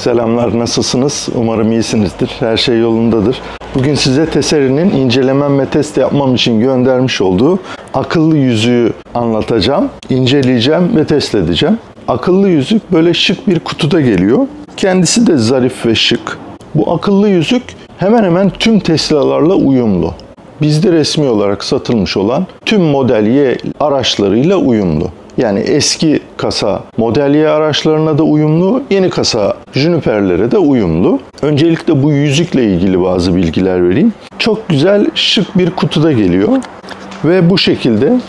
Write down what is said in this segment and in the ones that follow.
Selamlar, nasılsınız? Umarım iyisinizdir. Her şey yolundadır. Bugün size Tesserie'nin incelemem ve test yapmam için göndermiş olduğu akıllı yüzüğü anlatacağım. İnceleyeceğim ve test edeceğim. Akıllı yüzük böyle şık bir kutuda geliyor. Kendisi de zarif ve şık. Bu akıllı yüzük hemen hemen tüm Tesla'larla uyumlu. Bizde resmi olarak satılmış olan tüm Model Y araçlarıyla uyumlu. Yani eski kasa Model Y araçlarına da uyumlu, yeni kasa Juniper'lere de uyumlu. Öncelikle bu yüzükle ilgili bazı bilgiler vereyim. Çok güzel, şık bir kutuda geliyor. Ve bu şekilde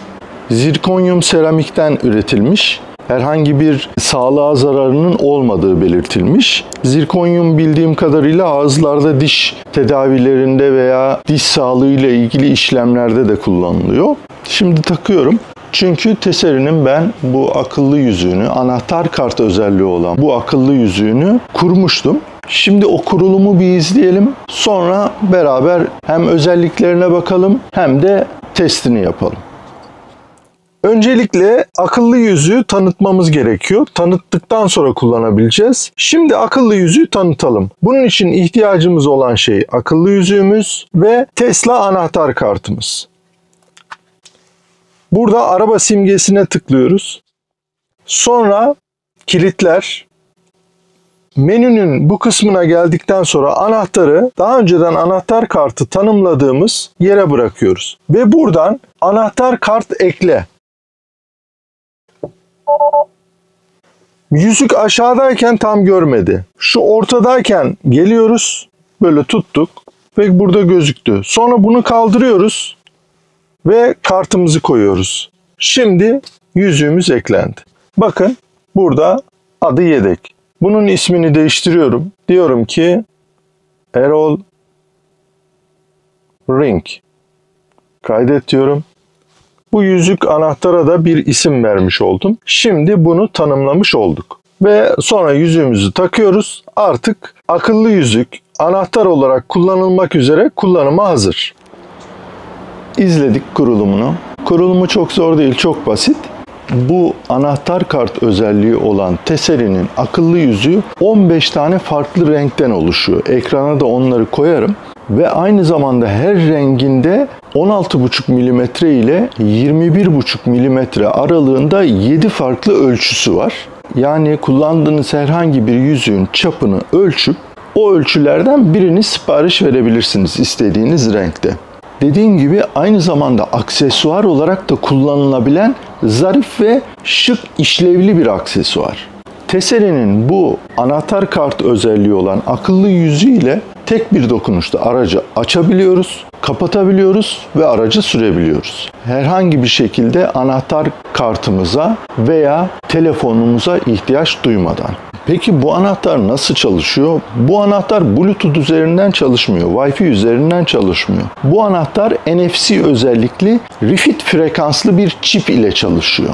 zirkonyum seramikten üretilmiş. Herhangi bir sağlığa zararının olmadığı belirtilmiş. Zirkonyum bildiğim kadarıyla ağızlarda diş tedavilerinde veya diş sağlığıyla ilgili işlemlerde de kullanılıyor. Şimdi takıyorum. Çünkü Tesserie'nin ben bu akıllı yüzüğünü, anahtar kart özelliği olan bu akıllı yüzüğünü kurmuştum. Şimdi o kurulumu bir izleyelim. Sonra beraber hem özelliklerine bakalım hem de testini yapalım. Öncelikle akıllı yüzüğü tanıtmamız gerekiyor. Tanıttıktan sonra kullanabileceğiz. Şimdi akıllı yüzüğü tanıtalım. Bunun için ihtiyacımız olan şey akıllı yüzüğümüz ve Tesla anahtar kartımız. Burada araba simgesine tıklıyoruz. Sonra kilitler. Menünün bu kısmına geldikten sonra anahtarı daha önceden anahtar kartı tanımladığımız yere bırakıyoruz. Ve buradan anahtar kart ekle. Yüzük aşağıdayken tam görmedi. Şu ortadayken geliyoruz. Böyle tuttuk ve burada gözüktü. Sonra bunu kaldırıyoruz. Ve kartımızı koyuyoruz. Şimdi yüzüğümüz eklendi. Bakın burada adı yedek. Bunun ismini değiştiriyorum. Diyorum ki Errol Ring. Kaydet diyorum. Bu yüzük anahtara da bir isim vermiş oldum. Şimdi bunu tanımlamış olduk. Ve sonra yüzüğümüzü takıyoruz. Artık akıllı yüzük anahtar olarak kullanılmak üzere kullanıma hazır. İzledik kurulumunu. Kurulumu çok zor değil, çok basit. Bu anahtar kart özelliği olan Tesserie'nin akıllı yüzüğü 15 tane farklı renkten oluşuyor. Ekrana da onları koyarım. Ve aynı zamanda her renginde 16,5 mm ile 21,5 mm aralığında 7 farklı ölçüsü var. Yani kullandığınız herhangi bir yüzüğün çapını ölçüp o ölçülerden birini sipariş verebilirsiniz istediğiniz renkte. Dediğim gibi aynı zamanda aksesuar olarak da kullanılabilen zarif ve şık işlevli bir aksesuar. Tesserie'nin bu anahtar kart özelliği olan akıllı yüzüğü ile tek bir dokunuşta aracı açabiliyoruz, kapatabiliyoruz ve aracı sürebiliyoruz. Herhangi bir şekilde anahtar kartımıza veya telefonumuza ihtiyaç duymadan. Peki bu anahtar nasıl çalışıyor? Bu anahtar Bluetooth üzerinden çalışmıyor, Wi-Fi üzerinden çalışmıyor. Bu anahtar NFC özellikli refit frekanslı bir çip ile çalışıyor.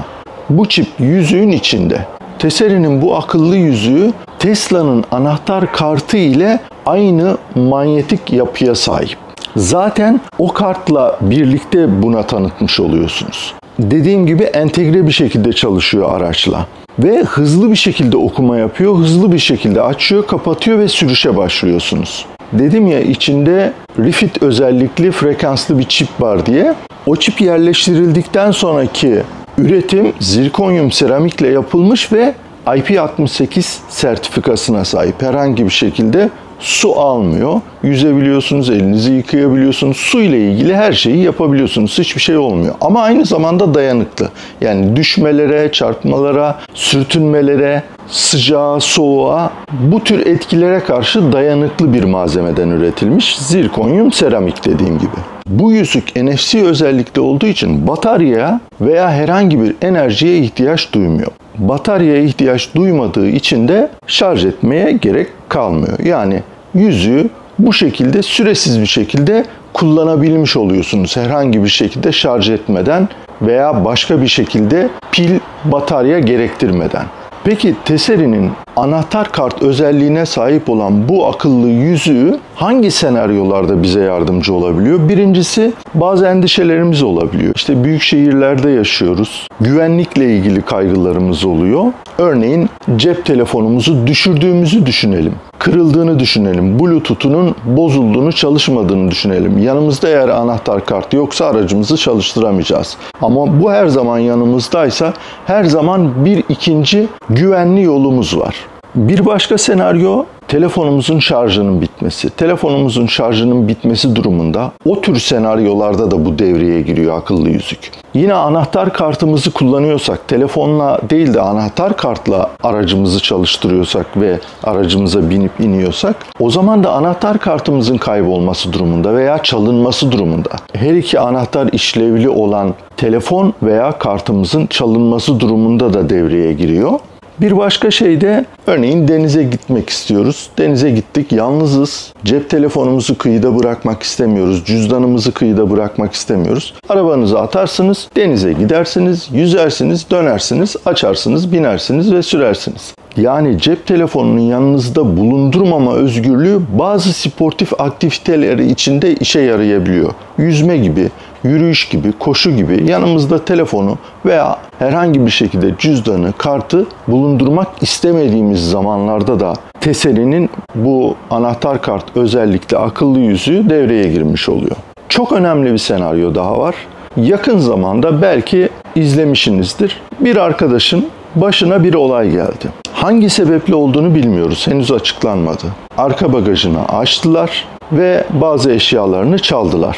Bu çip yüzüğün içinde. Tesserie'nin bu akıllı yüzüğü Tesla'nın anahtar kartı ile aynı manyetik yapıya sahip. Zaten o kartla birlikte buna tanıtmış oluyorsunuz. Dediğim gibi entegre bir şekilde çalışıyor araçla. Ve hızlı bir şekilde okuma yapıyor, hızlı bir şekilde açıyor, kapatıyor ve sürüşe başlıyorsunuz. Dedim ya içinde refit özellikli frekanslı bir çip var diye. O çip yerleştirildikten sonraki üretim zirkonyum seramikle yapılmış ve IP68 sertifikasına sahip. Herhangi bir şekilde su almıyor. Yüzebiliyorsunuz, elinizi yıkayabiliyorsunuz. Su ile ilgili her şeyi yapabiliyorsunuz. Hiçbir şey olmuyor. Ama aynı zamanda dayanıklı. Yani düşmelere, çarpmalara, sürtünmelere, sıcağa, soğuğa, bu tür etkilere karşı dayanıklı bir malzemeden üretilmiş zirkonyum seramik dediğim gibi. Bu yüzük NFC özellikle olduğu için bataryaya veya herhangi bir enerjiye ihtiyaç duymuyor. Bataryaya ihtiyaç duymadığı için de şarj etmeye gerek kalmıyor. Yani yüzüğü bu şekilde süresiz bir şekilde kullanabilmiş oluyorsunuz. Herhangi bir şekilde şarj etmeden veya başka bir şekilde pil, batarya gerektirmeden. Peki Tesserie'nin anahtar kart özelliğine sahip olan bu akıllı yüzüğü hangi senaryolarda bize yardımcı olabiliyor? Birincisi, bazı endişelerimiz olabiliyor. İşte büyük şehirlerde yaşıyoruz. Güvenlikle ilgili kaygılarımız oluyor. Örneğin cep telefonumuzu düşürdüğümüzü düşünelim. Kırıldığını düşünelim. Bluetooth'unun bozulduğunu, çalışmadığını düşünelim. Yanımızda eğer anahtar kartı yoksa aracımızı çalıştıramayacağız. Ama bu her zaman yanımızdaysa her zaman bir ikinci güvenli yolumuz var. Bir başka senaryo, telefonumuzun şarjının bitmesi. Telefonumuzun şarjının bitmesi durumunda o tür senaryolarda da bu devreye giriyor akıllı yüzük. Yine anahtar kartımızı kullanıyorsak, telefonla değil de anahtar kartla aracımızı çalıştırıyorsak ve aracımıza binip iniyorsak, o zaman da anahtar kartımızın kaybolması durumunda veya çalınması durumunda. Her iki anahtar işlevli olan telefon veya kartımızın çalınması durumunda da devreye giriyor. Bir başka şey de örneğin denize gitmek istiyoruz. Denize gittik, yalnızız. Cep telefonumuzu kıyıda bırakmak istemiyoruz. Cüzdanımızı kıyıda bırakmak istemiyoruz. Arabanızı atarsınız, denize gidersiniz, yüzersiniz, dönersiniz, açarsınız, binersiniz ve sürersiniz. Yani cep telefonunun yanınızda bulundurmama özgürlüğü bazı sportif aktiviteleri içinde işe yarayabiliyor. Yüzme gibi, yürüyüş gibi, koşu gibi yanımızda telefonu veya herhangi bir şekilde cüzdanı, kartı bulundurmak istemediğimiz zamanlarda da Tesseri'nin bu anahtar kart özellikle akıllı yüzüğü devreye girmiş oluyor. Çok önemli bir senaryo daha var. Yakın zamanda belki izlemişsinizdir. Bir arkadaşın başına bir olay geldi. Hangi sebeple olduğunu bilmiyoruz. Henüz açıklanmadı. Arka bagajını açtılar ve bazı eşyalarını çaldılar.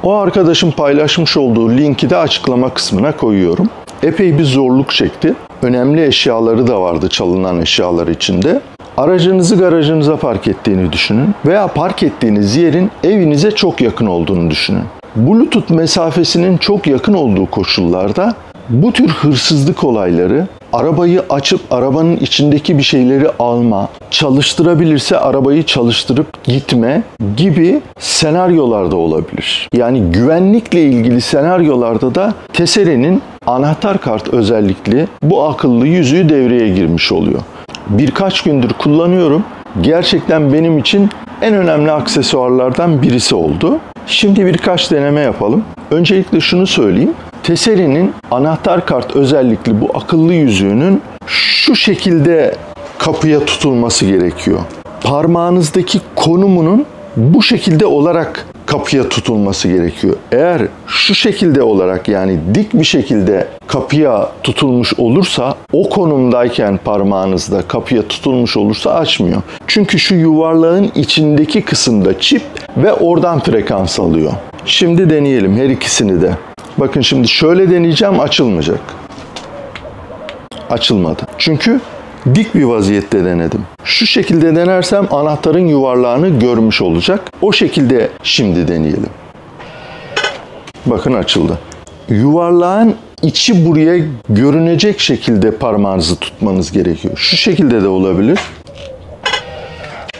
O arkadaşın paylaşmış olduğu linki de açıklama kısmına koyuyorum. Epey bir zorluk çekti. Önemli eşyaları da vardı çalınan eşyalar içinde. Aracınızı garajınıza park ettiğini düşünün veya park ettiğiniz yerin evinize çok yakın olduğunu düşünün. Bluetooth mesafesinin çok yakın olduğu koşullarda bu tür hırsızlık olayları, arabayı açıp arabanın içindeki bir şeyleri alma, çalıştırabilirse arabayı çalıştırıp gitme gibi senaryolarda olabilir. Yani güvenlikle ilgili senaryolarda da Tesseri'nin anahtar kart özellikli bu akıllı yüzüğü devreye girmiş oluyor. Birkaç gündür kullanıyorum. Gerçekten benim için en önemli aksesuarlardan birisi oldu. Şimdi birkaç deneme yapalım. Öncelikle şunu söyleyeyim. Tesseri'nin anahtar kart özellikli bu akıllı yüzüğünün şu şekilde kapıya tutulması gerekiyor. Parmağınızdaki konumunun bu şekilde olarak kapıya tutulması gerekiyor. Eğer şu şekilde olarak yani dik bir şekilde kapıya tutulmuş olursa, o konumdayken parmağınızda kapıya tutulmuş olursa açmıyor. Çünkü şu yuvarlağın içindeki kısımda çip ve oradan frekans alıyor. Şimdi deneyelim her ikisini de. Bakın şimdi şöyle deneyeceğim, açılmayacak. Açılmadı. Çünkü dik bir vaziyette denedim. Şu şekilde denersem anahtarın yuvarlağını görmüş olacak. O şekilde şimdi deneyelim. Bakın açıldı. Yuvarlağın içi buraya görünecek şekilde parmağınızı tutmanız gerekiyor. Şu şekilde de olabilir.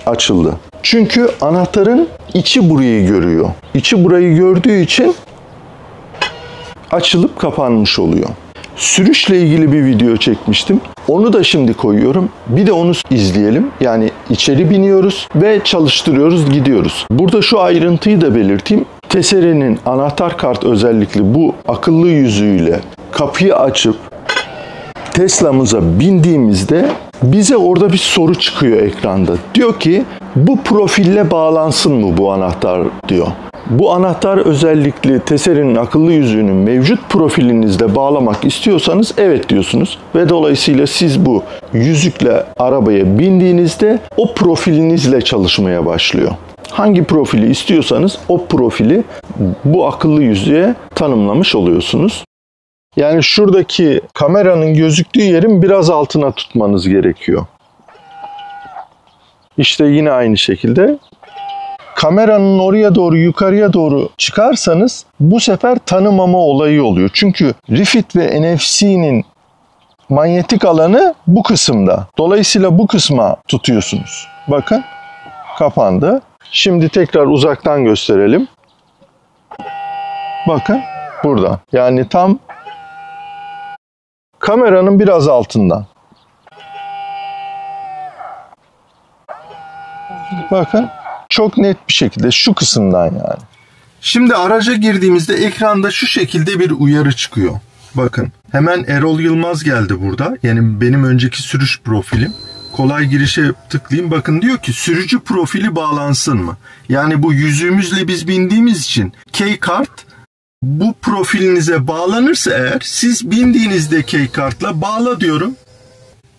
Açıldı. Çünkü anahtarın içi burayı görüyor. İçi burayı gördüğü için açılıp kapanmış oluyor. Sürüşle ilgili bir video çekmiştim. Onu da şimdi koyuyorum. Bir de onu izleyelim. Yani içeri biniyoruz ve çalıştırıyoruz, gidiyoruz. Burada şu ayrıntıyı da belirteyim. Tesseri'nin anahtar kart özellikle bu akıllı yüzüğüyle kapıyı açıp Tesla'mıza bindiğimizde bize orada bir soru çıkıyor ekranda. Diyor ki bu profille bağlansın mı bu anahtar diyor. Bu anahtar özellikle Tesseri'nin akıllı yüzüğünün mevcut profilinizle bağlamak istiyorsanız evet diyorsunuz. Ve dolayısıyla siz bu yüzükle arabaya bindiğinizde o profilinizle çalışmaya başlıyor. Hangi profili istiyorsanız o profili bu akıllı yüzüğe tanımlamış oluyorsunuz. Yani şuradaki kameranın gözüktüğü yerin biraz altına tutmanız gerekiyor. İşte yine aynı şekilde. Kameranın oraya doğru, yukarıya doğru çıkarsanız bu sefer tanımama olayı oluyor. Çünkü RFID ve NFC'nin manyetik alanı bu kısımda. Dolayısıyla bu kısma tutuyorsunuz. Bakın kapandı. Şimdi tekrar uzaktan gösterelim. Bakın burada. Yani tam kameranın biraz altından. Bakın çok net bir şekilde şu kısımdan yani. Şimdi araca girdiğimizde ekranda şu şekilde bir uyarı çıkıyor. Bakın hemen Erol Yılmaz geldi burada. Yani benim önceki sürüş profilim. Kolay girişe tıklayayım. Bakın diyor ki sürücü profili bağlansın mı? Yani bu yüzüğümüzle biz bindiğimiz için K-Kart bu profilinize bağlanırsa eğer siz bindiğinizde K-Kart'la bağla diyorum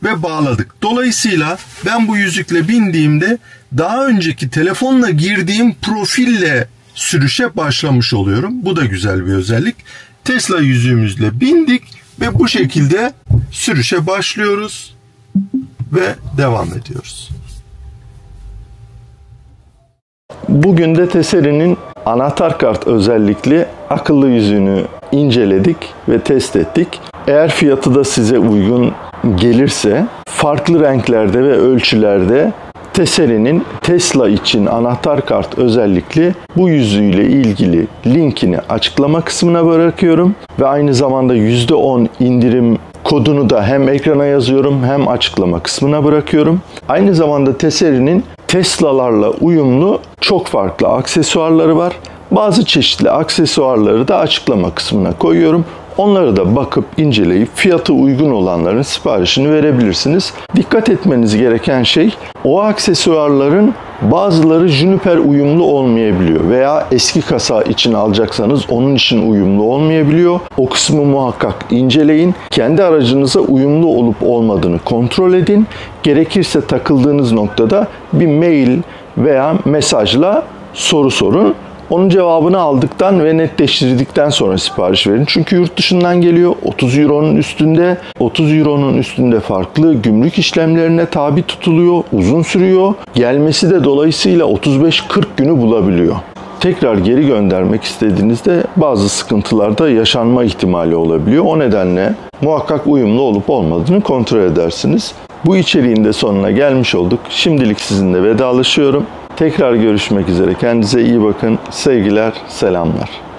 ve bağladık. Dolayısıyla ben bu yüzükle bindiğimde daha önceki telefonla girdiğim profille sürüşe başlamış oluyorum. Bu da güzel bir özellik. Tesla yüzüğümüzle bindik ve bu şekilde sürüşe başlıyoruz ve devam ediyoruz. Bugün de Tesseri'nin anahtar kart özellikli akıllı yüzüğünü inceledik ve test ettik. Eğer fiyatı da size uygun gelirse farklı renklerde ve ölçülerde Tesseri'nin Tesla için anahtar kart özellikli bu yüzüğüyle ilgili linkini açıklama kısmına bırakıyorum ve aynı zamanda %10 indirim kodunu da hem ekrana yazıyorum hem açıklama kısmına bırakıyorum. Aynı zamanda Tesseri'nin Tesla'larla uyumlu çok farklı aksesuarları var. Bazı çeşitli aksesuarları da açıklama kısmına koyuyorum. Onları da bakıp inceleyip fiyatı uygun olanların siparişini verebilirsiniz. Dikkat etmeniz gereken şey o aksesuarların bazıları Juniper uyumlu olmayabiliyor veya eski kasa için alacaksanız onun için uyumlu olmayabiliyor. O kısmı muhakkak inceleyin. Kendi aracınıza uyumlu olup olmadığını kontrol edin. Gerekirse takıldığınız noktada bir mail veya mesajla soru sorun. Onun cevabını aldıktan ve netleştirdikten sonra sipariş verin. Çünkü yurt dışından geliyor. 30 euronun üstünde. 30 euronun üstünde farklı gümrük işlemlerine tabi tutuluyor. Uzun sürüyor. Gelmesi de dolayısıyla 35-40 günü bulabiliyor. Tekrar geri göndermek istediğinizde bazı sıkıntılarda yaşanma ihtimali olabiliyor. O nedenle muhakkak uyumlu olup olmadığını kontrol edersiniz. Bu içeriğin de sonuna gelmiş olduk. Şimdilik sizinle vedalaşıyorum. Tekrar görüşmek üzere. Kendinize iyi bakın. Sevgiler, selamlar.